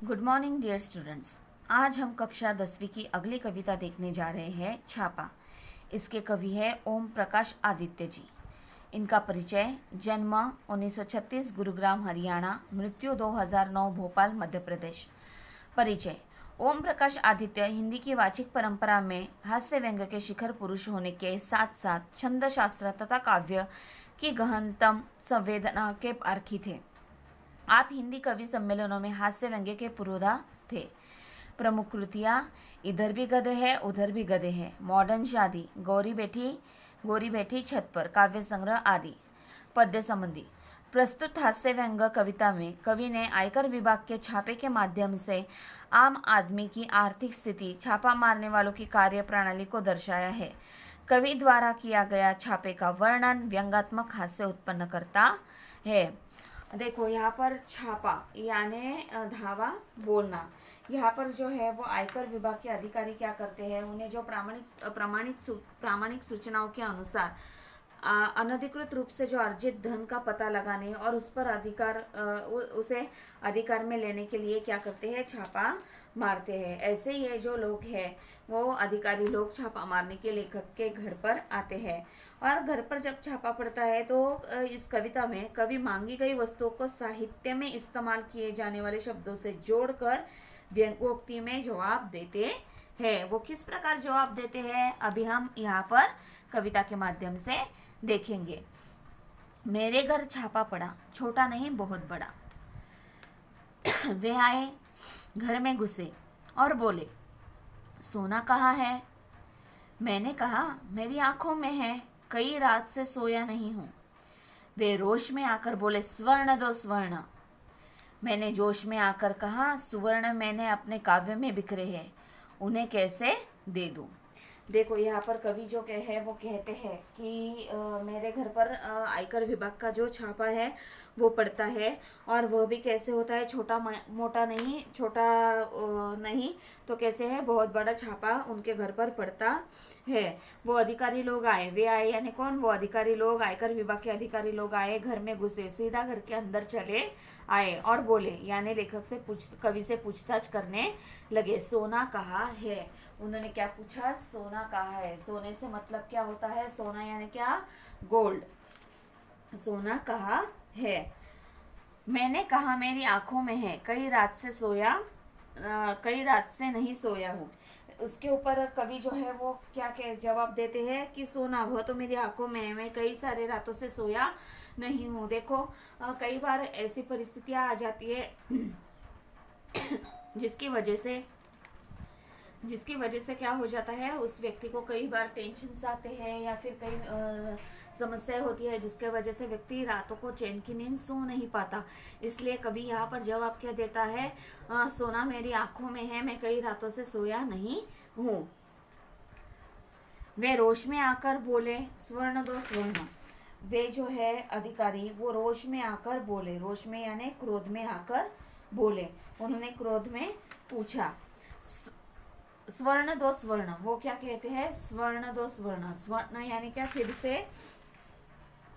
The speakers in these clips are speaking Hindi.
Good morning dear students. आज हम कक्षा 10वीं की अगली कविता देखने जा रहे हैं, छापा। इसके कवि हैं ओम प्रकाश आदित्य जी। इनका परिचय: जन्म 1936 गुरुग्राम हरियाणा, मृत्यु 2009 भोपाल मध्य प्रदेश। परिचय: ओम प्रकाश आदित्य हिंदी की वाचिक परंपरा में हास्य व्यंग्य के शिखर पुरुष होने के साथ साथ छंद शास्त्र तथा काव्य की गहनतम संवेदना के पारखी थे। आप हिंदी कवि सम्मेलनों में हास्य व्यंग्य के पुरोधा थे। प्रमुख कृतियाँ: इधर भी गधे हैं उधर भी गधे हैं, मॉडर्न शादी, गोरी बैठी छत पर, काव्य संग्रह आदि। पद्य संबंधी: प्रस्तुत हास्य व्यंग्य कविता में कवि ने आयकर विभाग के छापे के माध्यम से आम आदमी की आर्थिक स्थिति, छापा मारने वालों की कार्य प्रणाली को दर्शाया है। कवि द्वारा किया गया छापे का वर्णन व्यंग्यात्मक हास्य उत्पन्न करता है। देखो यहाँ पर छापा यानी धावा बोलना। यहाँ पर जो है वो आयकर विभाग के अधिकारी क्या करते हैं, उन्हें जो प्रामाणिक सूचनाओं के अनुसार अनधिकृत रूप से जो अर्जित धन का पता लगाने और उस पर उसे अधिकार में लेने के लिए क्या करते हैं, छापा मारते हैं। ऐसे ये जो लोग हैं वो अधिकारी लोग छापा मारने के लेखक के घर पर आते हैं और घर पर जब छापा पड़ता है तो इस कविता में कवि मांगी गई वस्तुओं को साहित्य में इस्तेमाल किए जाने वाले शब्दों से जोड़कर व्यंग्योक्ति में जवाब देते हैं। वो किस प्रकार जवाब देते हैं अभी हम यहाँ पर कविता के माध्यम से देखेंगे। मेरे घर छापा पड़ा, छोटा नहीं बहुत बड़ा। वे आए, घर में घुसे और बोले, सोना कहाँ है? मैंने कहा, मेरी आंखों में है, कई रात से सोया नहीं हूँ। वे रोश में आकर बोले, स्वर्ण दो स्वर्ण। मैंने जोश में आकर कहा, सुवर्ण मैंने अपने काव्य में बिखरे हैं, उन्हें कैसे दे दूँ। देखो यहाँ पर कवि जो है वो कहते हैं कि मेरे घर पर आयकर विभाग का जो छापा है वो पड़ता है और वह भी कैसे होता है, छोटा नहीं तो कैसे है, बहुत बड़ा छापा उनके घर पर पड़ता है। वो अधिकारी लोग आए, वे आए यानी कौन, वो अधिकारी लोग, आयकर विभाग के अधिकारी लोग आए, घर में घुसे, सीधा घर के अंदर चले आए और बोले यानी लेखक से कवि से पूछताछ करने लगे, सोना कहाँ है। उन्होंने क्या पूछा, सोना कहाँ है। सोने से मतलब क्या होता है, सोना यानी क्या, गोल्ड। सोना कहाँ है। मैंने कहा, मेरी आंखों में है, कई रात से नहीं सोया हूँ। उसके ऊपर कवि जो है वो क्या जवाब देते हैं कि सोना वह तो मेरी आंखों में है, मैं कई सारे रातों से सोया नहीं हूँ। देखो कई बार ऐसी परिस्थितियां आ जाती है जिसकी वजह से क्या हो जाता है, उस व्यक्ति को कई बार टेंशन आते हैं या फिर कई समस्याएं होती है जिसके वजह से व्यक्ति रातों को चैन की नींद सो नहीं पाता। इसलिए कभी यहाँ पर जवाब क्या देता है, सोना मेरी आंखों में है, मैं कई रातों से सोया नहीं हूँ। वे रोश में आकर बोले, स्वर्ण दो स्वर्ण। वे जो है अधिकारी वो रोश में आकर बोले, रोश में यानी क्रोध में आकर बोले। उन्होंने क्रोध में पूछा, स्वर्ण दो स्वर्ण। वो क्या कहते हैं, स्वर्ण दो स्वर्ण। स्वर्ण यानी क्या, फिर से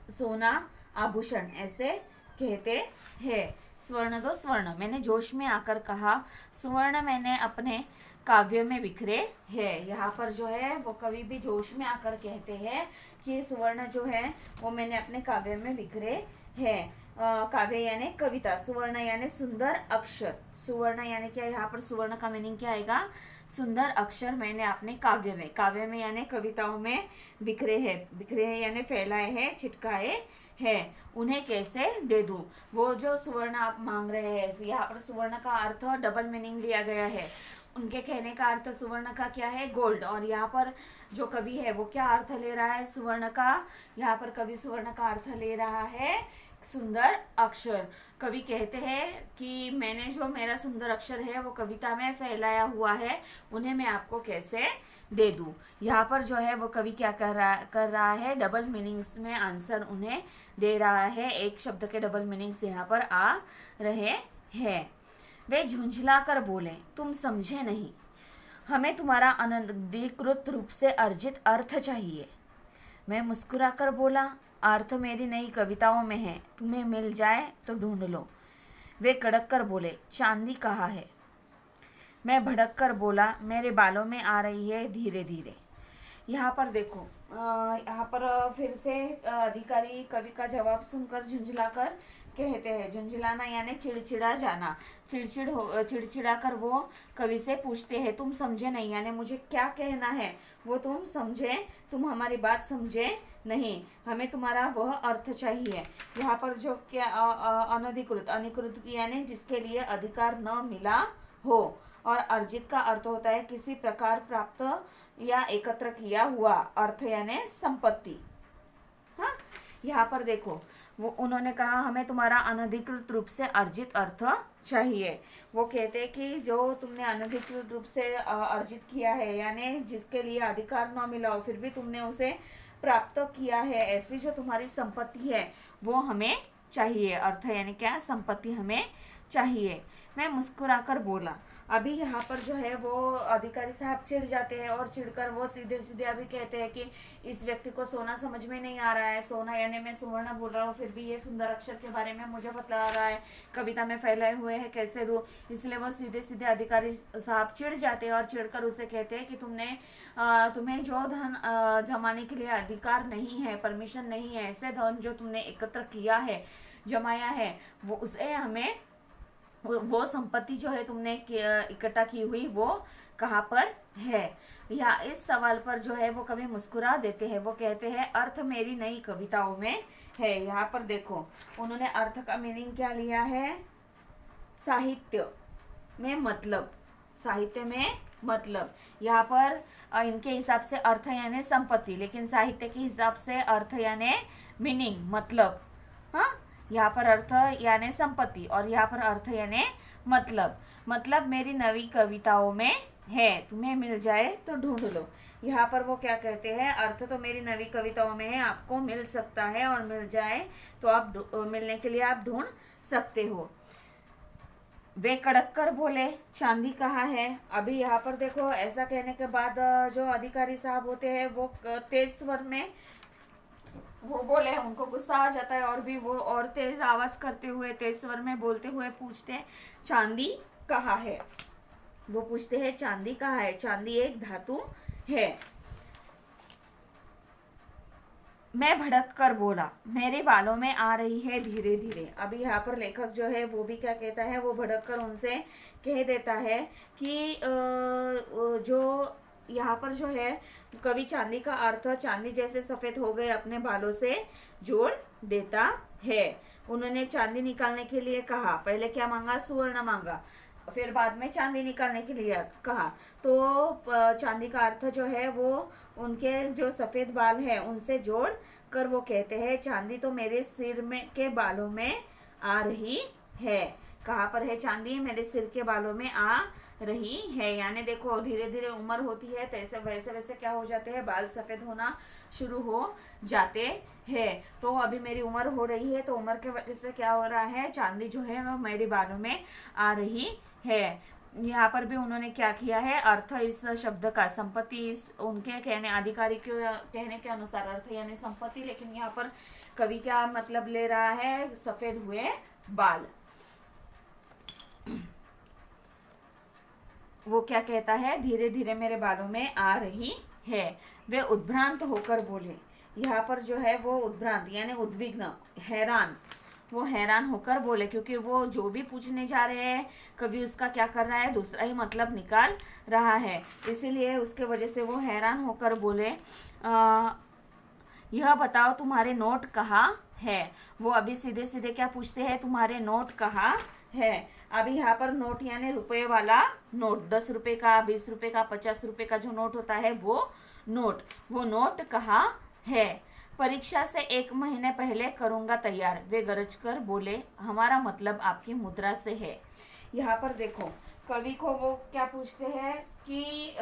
सोना, आभूषण, ऐसे कहते हैं। स्वर्ण दो स्वर्ण। मैंने जोश में आकर कहा, सुवर्ण मैंने अपने काव्य में बिखरे है। यहाँ पर जो है वो कवि भी जोश में आकर कहते हैं कि सुवर्ण जो है वो मैंने अपने काव्य में बिखरे है। काव्य यानी कविता, सुवर्ण यानी सुंदर अक्षर। सुवर्ण यानी क्या, यहाँ पर सुवर्ण का मीनिंग क्या आएगा, सुंदर अक्षर मैंने अपने काव्य में यानी कविताओं में बिखरे हैं यानी फैलाए हैं, छिटकाए हैं, उन्हें कैसे दे दूं। वो जो सुवर्ण आप मांग रहे हैं, यहाँ पर सुवर्ण का अर्थ डबल मीनिंग लिया गया है। उनके कहने का अर्थ सुवर्ण का क्या है, गोल्ड। और यहाँ पर जो कवि है वो क्या अर्थ ले रहा है सुवर्ण का, यहाँ पर कवि सुवर्ण का अर्थ ले रहा है सुंदर अक्षर। कवि कहते हैं कि मैंने जो मेरा सुंदर अक्षर है वो कविता में फैलाया हुआ है, उन्हें मैं आपको कैसे दे दूं। यहाँ पर जो है वो कवि क्या कर रहा है, डबल मीनिंग्स में आंसर उन्हें दे रहा है। एक शब्द के डबल मीनिंग्स यहाँ पर आ रहे हैं। वे झुंझला कर बोले, तुम समझे नहीं, हमें तुम्हारा अनधिकृत रूप से अर्जित अर्थ चाहिए। मैं मुस्कुराकर बोला, अर्थ मेरी नई कविताओं में है, तुम्हें मिल जाए तो ढूंढ लो। वे कड़क कर बोले, चांदी कहाँ है? मैं भड़क कर बोला, मेरे बालों में आ रही है धीरे धीरे। यहाँ पर देखो, यहाँ पर फिर से अधिकारी कवि का जवाब सुनकर झुंझलाकर कहते हैं, झुंझलाना यानी चिड़चिड़ा जाना, चिड़चिड़ा कर वो कवि से पूछते हैं, तुम समझे नहीं, यानी मुझे क्या कहना है वो तुम समझे, तुम हमारी बात समझे नहीं, हमें तुम्हारा वह अर्थ चाहिए। यहाँ पर जो क्या अनधिकृत, अनिकृत यानी जिसके लिए अधिकार न मिला हो, और अर्जित का अर्थ होता है किसी प्रकार प्राप्त या एकत्र किया हुआ, अर्थ यानी संपत्ति। हाँ, यहाँ पर देखो, वो उन्होंने कहा हमें तुम्हारा अनधिकृत रूप से अर्जित अर्थ चाहिए। वो कहते हैं कि जो तुमने अनधिकृत रूप से अर्जित किया है, यानी जिसके लिए अधिकार न मिला हो फिर भी तुमने उसे प्राप्त किया है, ऐसी जो तुम्हारी संपत्ति है वो हमें चाहिए। अर्थ यानी क्या, संपत्ति हमें चाहिए। मैं मुस्कुराकर बोला। अभी यहाँ पर जो है वो अधिकारी साहब चिढ़ जाते हैं, और चिढ़कर वो सीधे सीधे अभी कहते हैं कि इस व्यक्ति को सोना समझ में नहीं आ रहा है, सोना यानी मैं सुवर्ण बोल रहा हूँ, फिर भी ये सुंदर अक्षर के बारे में मुझे बतला रहा है, कविता में फैलाए हुए हैं, कैसे दूँ। इसलिए वो सीधे सीधे अधिकारी साहब चिढ़ जाते हैं और चिढ़कर उसे कहते हैं कि तुम्हें जो धन जमाने के लिए अधिकार नहीं है, परमिशन नहीं है, ऐसे धन जो तुमने एकत्र किया है, जमाया है, वो उसे हमें, वो संपत्ति जो है तुमने इकट्ठा की हुई वो कहाँ पर है। या इस सवाल पर जो है वो कवि मुस्कुरा देते हैं। वो कहते हैं अर्थ मेरी नई कविताओं में है। यहाँ पर देखो, उन्होंने अर्थ का मीनिंग क्या लिया है, साहित्य में मतलब, साहित्य में मतलब। यहाँ पर इनके हिसाब से अर्थ यानी संपत्ति, लेकिन साहित्य के हिसाब से अर्थ यानी मीनिंग, मतलब। हाँ, यहाँ पर अर्थ यानी संपत्ति और यहाँ पर अर्थ यानी मतलब मेरी नवी कविताओं में है, तुम्हें मिल जाए तो ढूंढ लो। यहाँ पर वो क्या कहते हैं, अर्थ तो मेरी नवी कविताओं में है, आपको मिल सकता है, और मिल जाए तो आप मिलने के लिए आप ढूंढ सकते हो। वे कड़क कर बोले, चांदी कहाँ है। अभी यहाँ पर देखो, ऐसा कहने के बाद जो अधिकारी साहब होते हैं वो तेज स्वर में वो बोले, उनको गुस्सा आ जाता है, और भी वो और तेज आवाज करते हुए, तेज स्वर में बोलते हुए पूछते हैं, चांदी कहाँ है। वो पूछते हैं चांदी कहाँ है। चांदी एक धातु है। मैं भड़क कर बोला, मेरे बालों में आ रही है धीरे धीरे। अभी यहाँ पर लेखक जो है वो भी क्या कहता है, वो भड़क कर उनसे कह देता है कि जो यहाँ पर जो है कवि चांदी का अर्थ चांदी जैसे सफेद हो गए अपने बालों से जोड़ देता है। उन्होंने चांदी निकालने के लिए कहा, पहले क्या मांगा, सुवर्ण मांगा, फिर बाद में चांदी निकालने के लिए कहा। तो चांदी का अर्थ जो है वो उनके जो सफेद बाल है उनसे जोड़ कर वो कहते हैं, चांदी तो मेरे सिर में के बालों में आ रही है। कहाँ पर है चांदी, मेरे सिर के बालों में आ रही है। यानी देखो, धीरे धीरे उम्र होती है तैसे वैसे वैसे क्या हो जाते हैं, बाल सफेद होना शुरू हो जाते हैं। तो अभी मेरी उम्र हो रही है, तो उम्र के वजह से क्या हो रहा है, चांदी जो है वो मेरे बालों में आ रही है। यहाँ पर भी उन्होंने क्या किया है, अर्थ इस शब्द का, संपत्ति, इस उनके कहने, अधिकारी के कहने के अनुसार अर्थ यानी संपत्ति, लेकिन यहाँ पर कवि क्या मतलब ले रहा है, सफेद हुए बाल। वो क्या कहता है, धीरे धीरे मेरे बालों में आ रही है। वे उद्भ्रांत होकर बोले। यहाँ पर जो है वो उद्भ्रांत यानी उद्विग्न, हैरान, वो हैरान होकर बोले, क्योंकि वो जो भी पूछने जा रहे हैं कवि उसका क्या कर रहा है, दूसरा ही मतलब निकाल रहा है, इसीलिए उसके वजह से वो हैरान होकर बोले, यह बताओ तुम्हारे नोट कहाँ है। वो अभी सीधे सीधे क्या पूछते हैं, तुम्हारे नोट कहाँ है। अभी यहाँ पर नोट यानी रुपए वाला नोट, 10 रुपए का, 20 रुपए का, 50 रुपए का जो नोट होता है वो नोट कहाँ है। परीक्षा से 1 महीने पहले करूँगा तैयार, वे गरज कर बोले, हमारा मतलब आपकी मुद्रा से है। यहाँ पर देखो, कवि को वो क्या पूछते हैं कि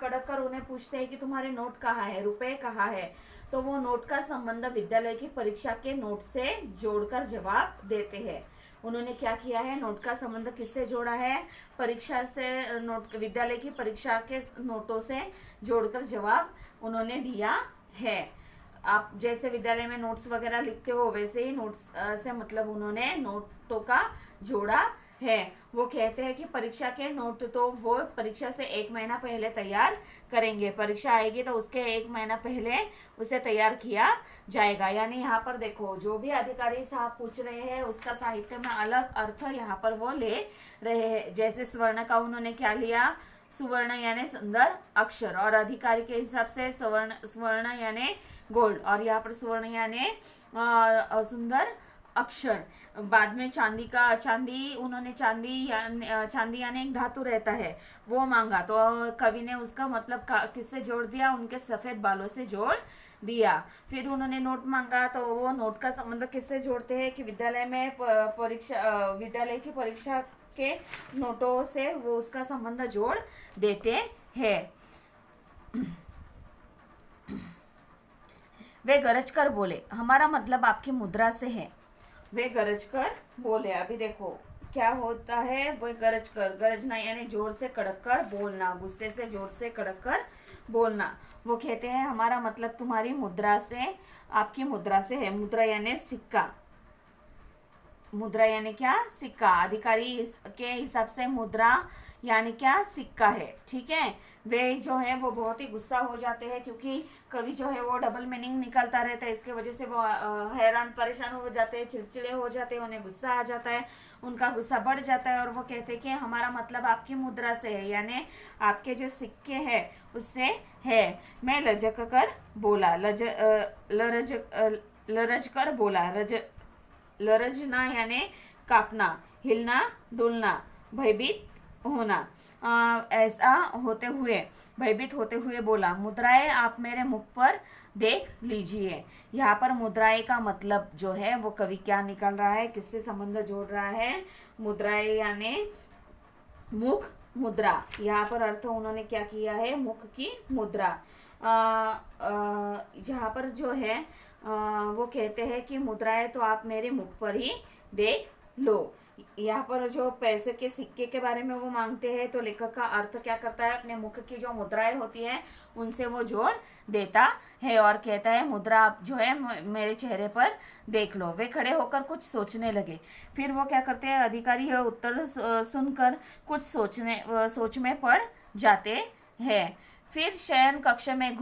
कड़क कर उन्हें पूछते हैं कि तुम्हारे नोट कहाँ है, रुपए कहाँ है। तो वो नोट का संबंध विद्यालय की परीक्षा के नोट से जोड़कर जवाब देते हैं। उन्होंने क्या किया है, नोट का संबंध किससे जोड़ा है, परीक्षा से, नोट, विद्यालय की परीक्षा के नोटों से जोड़कर जवाब उन्होंने दिया है। आप जैसे विद्यालय में नोट्स वगैरह लिखते हो, वैसे ही नोट्स से मतलब उन्होंने नोटों का जोड़ा है। वो कहते हैं कि परीक्षा के नोट तो वो परीक्षा से 1 महीना पहले तैयार करेंगे, परीक्षा आएगी तो उसके 1 महीना पहले उसे तैयार किया जाएगा। यानी यहाँ पर देखो, जो भी अधिकारी साहब पूछ रहे हैं उसका साहित्य में अलग अर्थ यहाँ पर वो ले रहे हैं। जैसे स्वर्ण का उन्होंने क्या लिया, सुवर्ण यानी सुंदर अक्षर, और अधिकारी के हिसाब से स्वर्ण यानी गोल्ड, और यहाँ पर सुवर्ण यानी सुंदर अक्षर। बाद में चांदी उन्होंने चांदी यानी एक धातु रहता है वो मांगा, तो कवि ने उसका मतलब किससे जोड़ दिया, उनके सफेद बालों से जोड़ दिया। फिर उन्होंने नोट मांगा, तो वो नोट का संबंध किससे जोड़ते हैं कि विद्यालय की परीक्षा के नोटों से वो उसका संबंध जोड़ देते हैं। वे गरज कर बोले, हमारा मतलब आपकी मुद्रा से है। वे गरज कर बोले, अभी देखो क्या होता है, वो गरजना यानी जोर से कड़क कर बोलना, गुस्से से जोर से कड़क कर बोलना। वो कहते हैं हमारा मतलब तुम्हारी मुद्रा से, आपकी मुद्रा से है। मुद्रा यानी सिक्का, मुद्रा यानी क्या, सिक्का। अधिकारी के हिसाब से मुद्रा यानी क्या, सिक्का है, ठीक है। वे जो है वो बहुत ही गुस्सा हो जाते हैं, क्योंकि कवि जो है वो डबल मीनिंग निकालता रहता है, इसके वजह से वो हैरान परेशान हो जाते हैं, चिड़चिड़े हो जाते हैं, उन्हें गुस्सा आ जाता है, उनका गुस्सा बढ़ जाता है, और वो कहते हैं कि हमारा मतलब आपकी मुद्रा से है, यानी आपके जो सिक्के हैं उससे है। मैं लजक कर बोला, लरज कर बोला, लरजना यानी कांपना, हिलना डुलना, भयभीत होना। ऐसा होते हुए, भयभीत होते हुए बोला, मुद्राएं आप मेरे मुख पर देख लीजिए। यहाँ पर मुद्राएं का मतलब जो है वो कवि क्या निकाल रहा है, किससे संबंध जोड़ रहा है, मुद्राएं यानी मुख मुद्रा। यहाँ पर अर्थ उन्होंने क्या किया है, मुख की मुद्रा। यहाँ पर जो है वो कहते हैं कि मुद्राएं तो आप मेरे मुख पर ही देख लो। यहाँ पर जो पैसे के सिक्के के बारे में वो मांगते हैं, तो लेखक का अर्थ क्या करता है, अपने मुख की जो मुद्राएं होती है उनसे वो जोड़ देता है, और कहता है मुद्रा आप जो है मेरे चेहरे पर देख लो। वे खड़े होकर कुछ सोचने लगे। फिर वो क्या करते हैं, अधिकारी यह उत्तर सुनकर कुछ सोच में पड़ जाते हैं। फिर शयन कक्ष में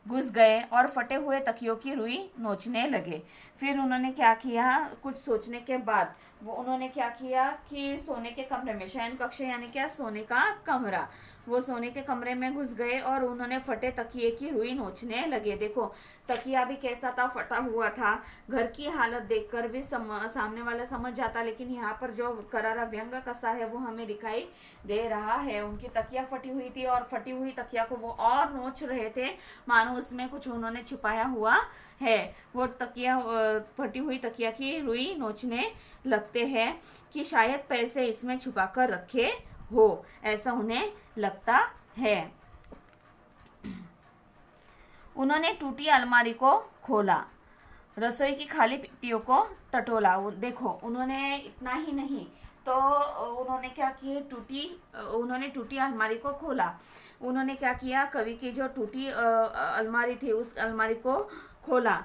घुस गए और फटे हुए तकियों की रुई नोचने लगे। फिर उन्होंने क्या किया, कुछ सोचने के बाद वो उन्होंने क्या किया कि सोने के कमरे में, शयन कक्ष यानी क्या, सोने का कमरा, वो सोने के कमरे में घुस गए और उन्होंने फटे तकिए की रुई नोचने लगे। देखो तकिया भी कैसा था, फटा हुआ था। घर की हालत देखकर भी सामने वाला समझ जाता, लेकिन यहाँ पर जो करारा व्यंग कसा है वो हमें दिखाई दे रहा है। उनकी तकिया फटी हुई थी और फटी हुई तकिया को वो और नोच रहे थे, मानो उसमें कुछ उन्होंने छिपाया हुआ है। वो तकिया, फटी हुई तकिया की रुई नोचने लगते हैं कि शायद पैसे इसमें छुपा कर रखे हो, ऐसा उन्हें लगता है। उन्होंने टूटी अलमारी को खोला, रसोई की खाली पिपियों को टटोला। देखो उन्होंने इतना ही नहीं तो उन्होंने क्या किया, उन्होंने टूटी अलमारी को खोला। उन्होंने क्या किया, कवि की जो टूटी अलमारी थी उस अलमारी को खोला।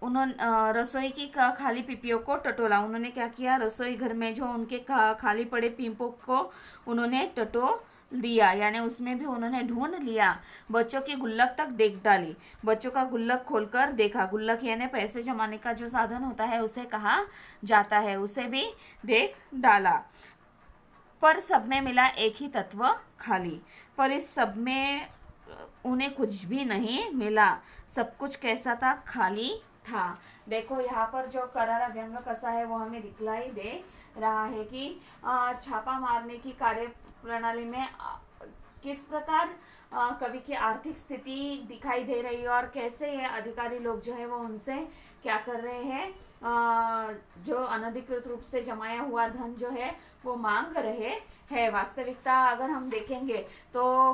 उन्होंने रसोई की खाली पीपियों को टटोला। उन्होंने क्या किया, रसोई घर में जो उनके खाली पड़े पीपों को उन्होंने टटोल दिया, यानी उसमें भी उन्होंने ढूंढ लिया। बच्चों की गुल्लक तक देख डाली, बच्चों का गुल्लक खोलकर देखा। गुल्लक यानी पैसे जमाने का जो साधन होता है उसे कहा जाता है, उसे भी देख डाला। पर सब में मिला एक ही तत्व, खाली। पर इस सब में उन्हें कुछ भी नहीं मिला, सब कुछ कैसा था, खाली था। देखो यहाँ पर जो करारा व्यंग कसा है वो हमें दिखलाई दे रहा है कि छापा मारने की कार्य प्रणाली में किस प्रकार कवि की आर्थिक स्थिति दिखाई दे रही है, और कैसे ये अधिकारी लोग जो है वो उनसे क्या कर रहे हैं, जो अनधिकृत रूप से जमाया हुआ धन जो है वो मांग रहे है। वास्तविकता अगर हम देखेंगे तो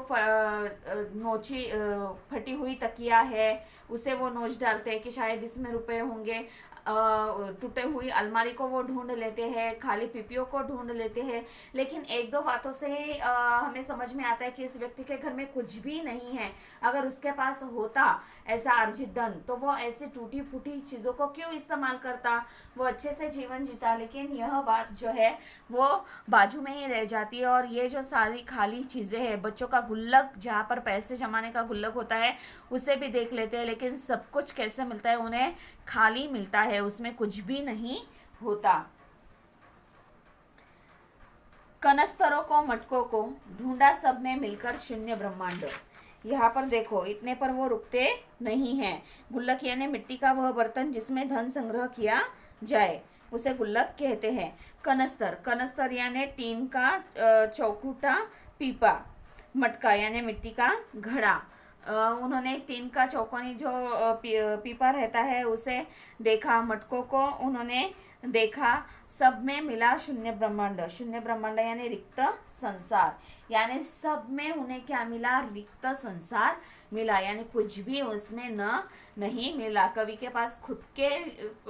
फटी हुई तकिया है, उसे वो नोच डालते हैं कि शायद इसमें रुपए होंगे। टूटे हुई अलमारी को वो ढूंढ लेते हैं, खाली पीपियों को ढूंढ लेते हैं, लेकिन एक दो बातों से हमें समझ में आता है कि इस व्यक्ति के घर में कुछ भी नहीं है। अगर उसके पास होता ऐसा अर्जित धन तो वो ऐसी टूटी फूटी चीजों को क्यों इस्तेमाल करता, वो अच्छे से जीवन जीता। लेकिन यह बात जो है वो बाजू में ही रह जाती है। और ये जो सारी खाली चीजें हैं, बच्चों का गुल्लक जहाँ पर पैसे जमाने का गुल्लक होता है उसे भी देख लेते हैं, लेकिन सब कुछ कैसे मिलता है, उन्हें खाली मिलता है, उसमें कुछ भी नहीं होता। कनस्तरों को मटकों को ढूंढा सब में मिलकर शून्य ब्रह्मांड। यहाँ पर देखो, इतने पर वो रुकते नहीं हैं। गुल्लक यानी मिट्टी का वह बर्तन जिसमें धन संग्रह किया जाए उसे गुल्लक कहते हैं। कनस्तर, कनस्तर यानी टीन का चौखूटा पीपा। मटका यानी मिट्टी का घड़ा। उन्होंने टीन का चौकोनी जो पीपा रहता है उसे देखा, मटकों को उन्होंने देखा, सब में मिला शून्य ब्रह्मांड। शून्य ब्रह्मांड यानी रिक्त संसार, यानी सब में उन्हें क्या मिला, रिक्त संसार मिला, यानी कुछ भी उसमें नहीं मिला। कवि के पास खुद के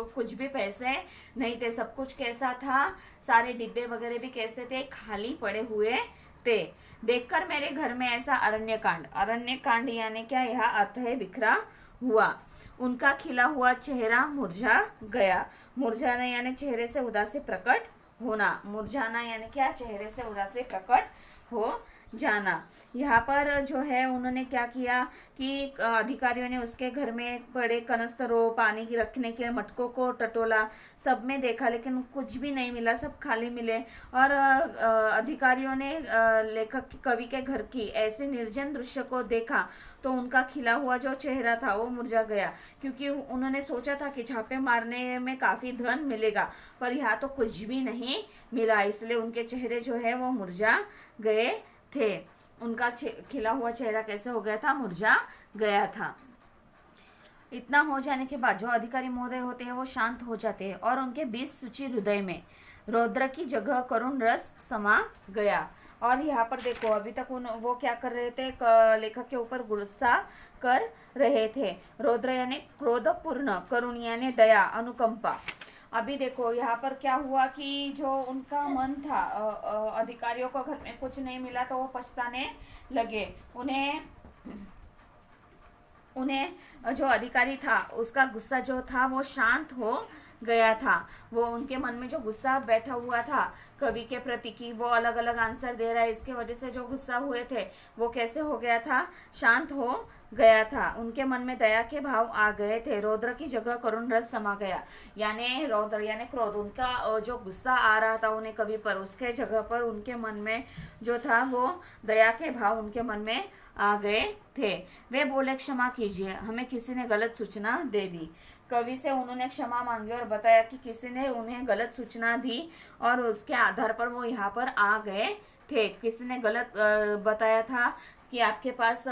कुछ भी पैसे नहीं थे, सब कुछ कैसा था, सारे डिब्बे वगैरह भी कैसे थे, खाली पड़े हुए थे। देखकर मेरे घर में ऐसा अरण्य कांड, अरण्य कांड यानी क्या, यह अर्थ है बिखरा हुआ। उनका खिला हुआ चेहरा मुरझा गया। मुरझाना यानी चेहरे से उदासी प्रकट होना। मुरझाना यानी क्या, चेहरे से उदासी प्रकट हो जाना। यहाँ पर जो है उन्होंने क्या किया कि अधिकारियों ने उसके घर में पड़े कनस्तरों, पानी की रखने के मटकों को टटोला, सब में देखा लेकिन कुछ भी नहीं मिला, सब खाली मिले। और अधिकारियों ने लेखक कवि के घर की ऐसे निर्जन दृश्य को देखा तो उनका खिला हुआ जो चेहरा था वो मुरझा गया, क्योंकि उन्होंने सोचा था कि छापे मारने में काफी धन मिलेगा, पर यहाँ तो कुछ भी नहीं मिला, इसलिए उनके चेहरे जो है वो मुरझा गए थे। उनका खिला हुआ चेहरा कैसे हो गया था, मुरझा गया था। इतना हो जाने के बाद जो अधिकारी महोदय होते हैं वो शांत हो जाते हैं और उनके 20 सूची हृदय में रौद्र की जगह करुण रस समा गया। और यहाँ पर देखो, अभी तक वो क्या कर रहे थे, लेखक के ऊपर गुस्सा कर रहे थे। रौद्र यानी क्रोधपूर्ण, करुण यानी दया, अनुकंपा। अभी देखो यहाँ पर क्या हुआ कि जो उनका मन था, अधिकारियों को घर में कुछ नहीं मिला तो वो पछताने लगे। उन्हें जो अधिकारी था उसका गुस्सा जो था वो शांत हो गया था। वो उनके मन में जो गुस्सा बैठा हुआ था कवि के प्रति कि वो अलग अलग आंसर दे रहा है, इसके वजह से जो गुस्सा हुए थे वो कैसे हो गया था, शांत हो गया था। उनके मन में दया के भाव आ गए थे। रौद्र की जगह करुण रस समा गया, यानी रौद्र यानी क्रोध, उनका जो गुस्सा आ रहा था उन्हें कवि पर, उसके जगह पर उनके मन में जो था वो दया के भाव उनके मन में आ गए थे। वे बोले, क्षमा कीजिए, हमें किसी ने गलत सूचना दे दी। कवि से उन्होंने क्षमा मांगी और बताया कि किसी ने उन्हें गलत सूचना दी और उसके आधार पर वो यहाँ पर आ गए थे। किसी ने गलत बताया था कि आपके पास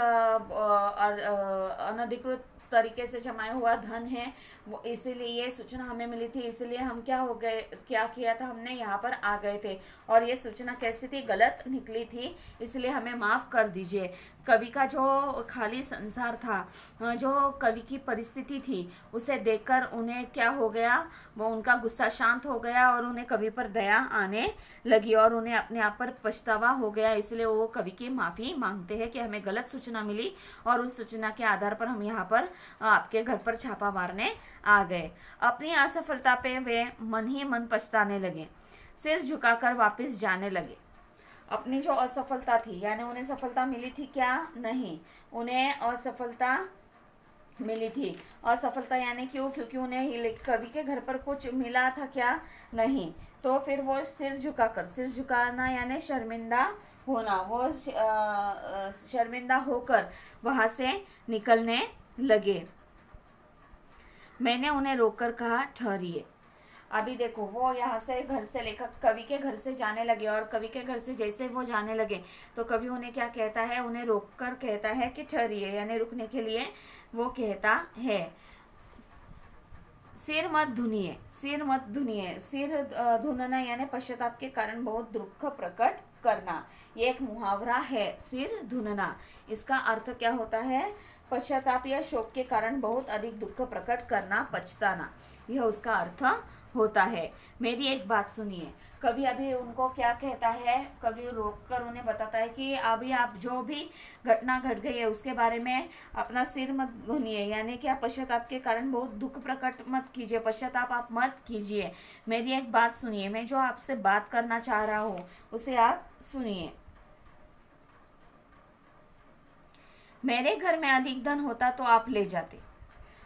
अनधिकृत तरीके से जमाया हुआ धन है, वो इसीलिए ये सूचना हमें मिली थी, इसीलिए हम क्या किया था, हमने यहाँ पर आ गए थे और ये सूचना कैसी थी, गलत निकली थी, इसलिए हमें माफ़ कर दीजिए। कवि का जो खाली संसार था, जो कवि की परिस्थिति थी, उसे देखकर उन्हें क्या हो गया, वो उनका गुस्सा शांत हो गया और उन्हें कवि पर दया आने लगी और उन्हें अपने आप पर पछतावा हो गया। इसलिए वो कवि की माफ़ी मांगते हैं कि हमें गलत सूचना मिली और उस सूचना के आधार पर हम यहाँ पर आपके घर पर छापा मारने आ गए। अपनी असफलता पे वे मन ही मन पछताने लगे, सिर झुकाकर वापस जाने लगे। अपनी जो असफलता थी, यानी उन्हें सफलता मिली थी क्या, नहीं, उन्हें असफलता मिली थी। असफलता यानी क्यों, क्योंकि उन्हें कवि के घर पर कुछ मिला था क्या, नहीं, तो फिर वो सिर झुकाकर, सिर झुकाना यानी शर्मिंदा होना, वो शर्मिंदा होकर वहां से निकलने लगे। मैंने उन्हें रोककर कहा, ठहरिए। अभी देखो, वो यहाँ से घर से लेखक कवि के घर से जाने लगे और कवि के घर से जैसे वो जाने लगे तो कवि उन्हें क्या कहता है, उन्हें रोककर कहता है कि ठहरिए, यानी रुकने के लिए वो कहता है। सिर मत धुनिए, सिर मत धुनिए, सिर धुनना यानी पश्चाताप के कारण बहुत दुख प्रकट करना। ये एक मुहावरा है, सिर धुनना। इसका अर्थ क्या होता है, पश्चाताप या शोक के कारण बहुत अधिक दुख प्रकट करना, पछताना, यह उसका अर्थ होता है। मेरी एक बात सुनिए। कवि अभी उनको क्या कहता है, कवि रोककर उन्हें बताता है कि अभी आप जो भी घटना घट गई है उसके बारे में अपना सिर मत घुनिए, यानी कि आप पश्चाताप के कारण बहुत दुख प्रकट मत कीजिए, पश्चाताप आप मत कीजिए। मेरी एक बात सुनिए, मैं जो आपसे बात करना चाह रहा हूँ उसे आप सुनिए। मेरे घर में अधिक धन होता तो आप ले जाते।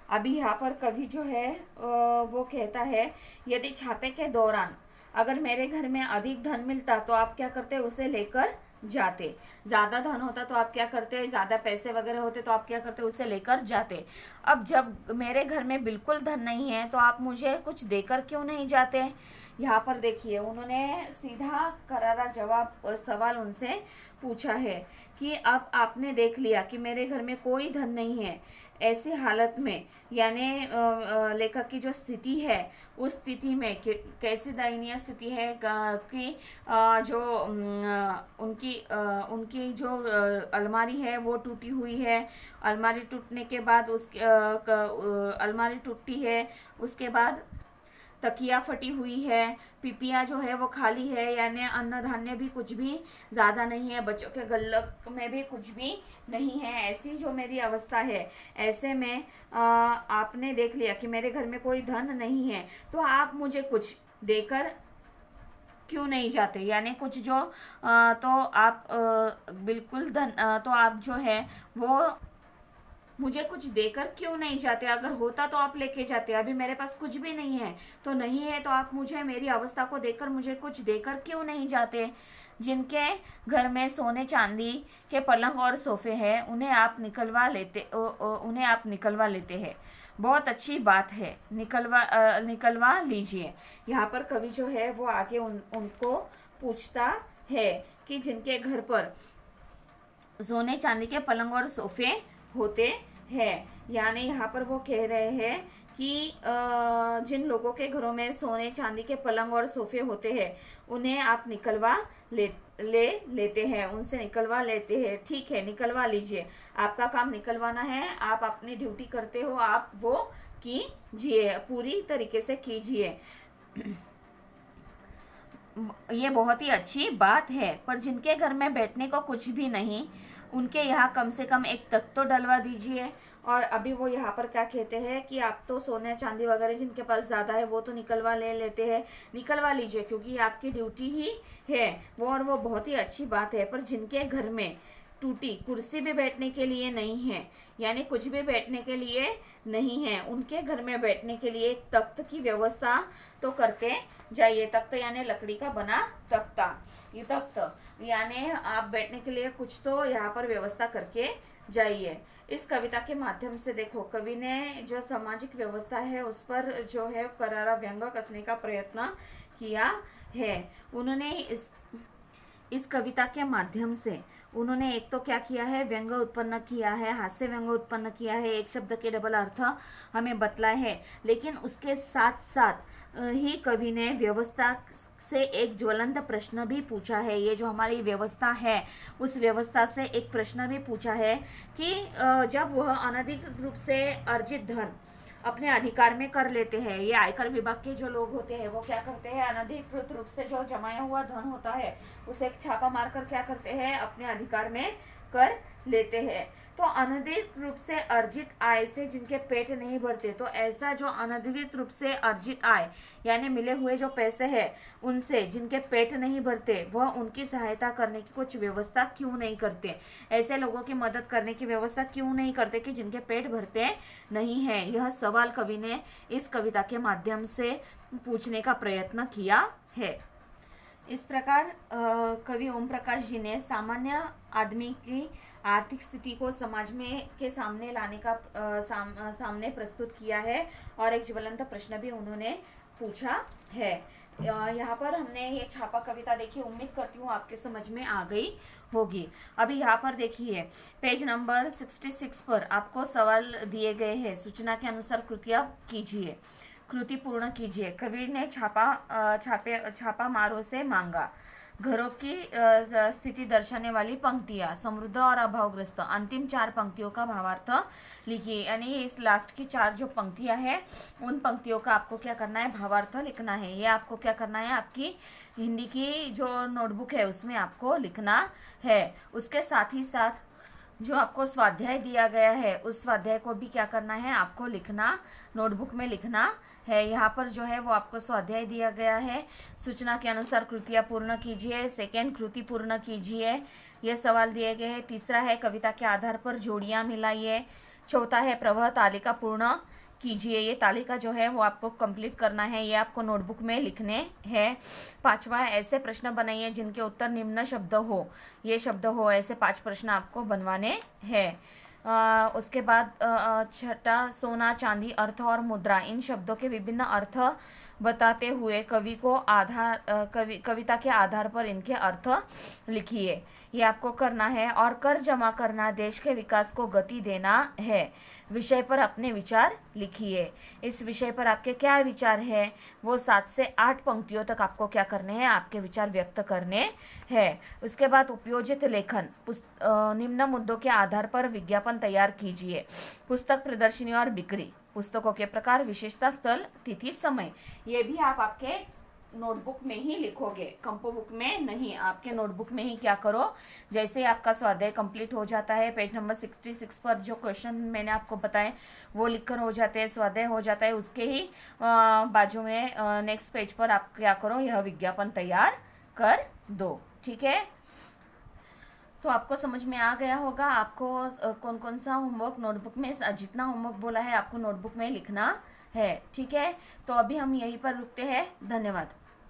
अभी यहाँ पर कवि जो है वो कहता है, यदि छापे के दौरान अगर मेरे घर में अधिक धन मिलता तो आप क्या करते, उसे लेकर जाते। ज़्यादा धन होता तो आप क्या करते, ज़्यादा पैसे वगैरह होते तो आप क्या करते, उसे लेकर जाते। अब जब मेरे घर में बिल्कुल धन नहीं है तो आप मुझे कुछ देकर क्यों नहीं जाते। यहाँ पर देखिए, उन्होंने सीधा करारा जवाब सवाल उनसे पूछा है कि अब आपने देख लिया कि मेरे घर में कोई धन नहीं है, ऐसी हालत में यानी लेखक की जो स्थिति है उस स्थिति में कैसी दयनीय स्थिति है कि जो उनकी जो अलमारी है वो टूटी हुई है। अलमारी टूटने के बाद अलमारी टूटी है, उसके बाद तकिया फटी हुई है, पिपिया जो है वो खाली है, यानी अन्न धान्य भी कुछ भी ज़्यादा नहीं है, बच्चों के गुल्लक में भी कुछ भी नहीं है। ऐसी जो मेरी अवस्था है, ऐसे में आपने देख लिया कि मेरे घर में कोई धन नहीं है तो आप मुझे कुछ देकर क्यों नहीं जाते, यानी कुछ जो तो आप बिल्कुल धन तो आप जो है वो मुझे कुछ देकर क्यों नहीं जाते। अगर होता तो आप लेके जाते, अभी मेरे पास कुछ भी नहीं है तो नहीं है तो आप मुझे मेरी अवस्था को देखकर मुझे कुछ देकर क्यों नहीं जाते। जिनके घर में सोने चांदी के पलंग और सोफे हैं उन्हें आप निकलवा लेते हैं। बहुत अच्छी बात है, निकलवा लीजिए। यहाँ पर कवि जो है वो आगे उनको पूछता है कि जिनके घर पर सोने चांदी के पलंग और सोफे होते हैं, यानी यहाँ पर वो कह रहे हैं कि जिन लोगों के घरों में सोने चांदी के पलंग और सोफे होते हैं उन्हें आप निकलवा लेते हैं, उनसे निकलवा लेते हैं। ठीक है, निकलवा लीजिए, आपका काम निकलवाना है, आप अपनी ड्यूटी करते हो, आप वो कीजिए, पूरी तरीके से कीजिए। ये बहुत ही अच्छी बात है, पर जिनके घर में बैठने को कुछ भी नहीं उनके यहाँ कम से कम एक तख्त तो डलवा दीजिए। और अभी वो यहाँ पर क्या कहते हैं कि आप तो सोने चांदी वगैरह जिनके पास ज़्यादा है वो तो निकलवा लेते हैं, निकलवा लीजिए क्योंकि आपकी ड्यूटी ही है वो, और वो बहुत ही अच्छी बात है। पर जिनके घर में टूटी कुर्सी भी बैठने के लिए नहीं है, यानी कुछ भी बैठने के लिए नहीं है, उनके घर में बैठने के लिए तख्त की व्यवस्था तो करते जाइए। तख्त यानी लकड़ी का बना तख्ता, ये तख्त यानी आप बैठने के लिए कुछ तो यहाँ पर व्यवस्था करके जाइए। इस कविता के माध्यम से देखो, कवि ने जो सामाजिक व्यवस्था है उस पर जो है करारा व्यंग कसने का प्रयत्न किया है। उन्होंने इस कविता के माध्यम से उन्होंने एक तो क्या किया है, व्यंग उत्पन्न किया है, हास्य व्यंग उत्पन्न किया है, एक शब्द के डबल अर्थ हमें बतलाए है, लेकिन उसके साथ साथ ही कवि ने व्यवस्था से एक ज्वलंत प्रश्न भी पूछा है। ये जो हमारी व्यवस्था है उस व्यवस्था से एक प्रश्न भी पूछा है कि जब वह अनधिकृत रूप से अर्जित धन अपने अधिकार में कर लेते हैं, ये आयकर विभाग के जो लोग होते हैं वो क्या करते हैं, अनधिकृत रूप से जो जमाया हुआ धन होता है उसे एक छापा मारकर क्या करते हैं, अपने अधिकार में कर लेते हैं। तो अनधिकृत रूप से अर्जित आय से जिनके पेट नहीं भरते, तो ऐसा जो अनधिकृत रूप से अर्जित आय यानी मिले हुए जो पैसे हैं उनसे जिनके पेट नहीं भरते, वह उनकी सहायता करने की कुछ व्यवस्था क्यों नहीं करते, ऐसे लोगों की मदद करने की व्यवस्था क्यों नहीं करते कि जिनके पेट भरते नहीं है। यह सवाल कवि ने इस कविता के माध्यम से पूछने का प्रयत्न किया है। इस प्रकार कवि ओम प्रकाश जी ने सामान्य आदमी की आर्थिक स्थिति को समाज में के सामने लाने का सामने प्रस्तुत किया है और एक ज्वलंत प्रश्न भी उन्होंने पूछा है। यहाँ पर हमने ये छापा कविता देखी, उम्मीद करती हूँ आपके समझ में आ गई होगी। अभी यहाँ पर देखिए पेज नंबर 66 पर आपको सवाल दिए गए हैं। सूचना के अनुसार कृतियाँ कीजिए, कृति पूर्ण कीजिए। कबीर ने छापा मारों से मांगा। घरों की स्थिति दर्शाने वाली पंक्तियाँ, समृद्ध और अभावग्रस्त। अंतिम 4 पंक्तियों का भावार्थ लिखिए। यानी इस लास्ट की 4 जो पंक्तियाँ हैं उन पंक्तियों का आपको क्या करना है, भावार्थ लिखना है। ये आपको क्या करना है, आपकी हिंदी की जो नोटबुक है उसमें आपको लिखना है। उसके साथ ही साथ जो आपको स्वाध्याय दिया गया है उस स्वाध्याय को भी क्या करना है, आपको लिखना, नोटबुक में लिखना है। यहाँ पर जो है वो आपको स्वाध्याय दिया गया है। सूचना के अनुसार कृतियाँ पूर्ण कीजिए। सेकेंड, कृति पूर्ण कीजिए, ये सवाल दिए गए हैं। तीसरा है कविता के आधार पर जोड़ियाँ मिलाइए। चौथा है प्रवाह तालिका पूर्ण कीजिए। ये तालिका जो है वो आपको कंप्लीट करना है, ये आपको नोटबुक में लिखने हैं। पांचवा, ऐसे प्रश्न बनाइए जिनके उत्तर निम्न शब्द हो, ये शब्द हो, ऐसे 5 प्रश्न आपको बनवाने हैं। उसके बाद छठा, सोना, चांदी, अर्थ और मुद्रा, इन शब्दों के विभिन्न अर्थ बताते हुए कविता के आधार पर इनके अर्थ लिखिए। ये आपको करना है। और कर जमा करना देश के विकास को गति देना है। विषय पर अपने विचार लिखिए। इस विषय पर आपके क्या विचार है, वो 7 से 8 पंक्तियों तक आपको क्या करने हैं, आपके विचार व्यक्त करने हैं। उसके बाद उपयोजित लेखन, निम्न मुद्दों के आधार पर विज्ञापन तैयार कीजिए। पुस्तक प्रदर्शनी और बिक्री, पुस्तकों के प्रकार, विशेषता, स्थल, तिथि, समय, ये भी आप आपके नोटबुक में ही लिखोगे, कंपो बुक में नहीं। आपके नोटबुक में ही क्या करो, जैसे आपका स्वाध्याय कंप्लीट हो जाता है, पेज नंबर 66 पर जो क्वेश्चन मैंने आपको बताए वो लिखकर हो जाते हैं, स्वाध्याय हो जाता है, उसके ही बाजू में नेक्स्ट पेज पर आप क्या करो, यह विज्ञापन तैयार कर दो। ठीक है, तो आपको समझ में आ गया होगा आपको कौन कौन सा होमवर्क नोटबुक में, जितना होमवर्क बोला है आपको नोटबुक में लिखना है। ठीक है, तो अभी हम यहीं पर रुकते हैं। धन्यवाद।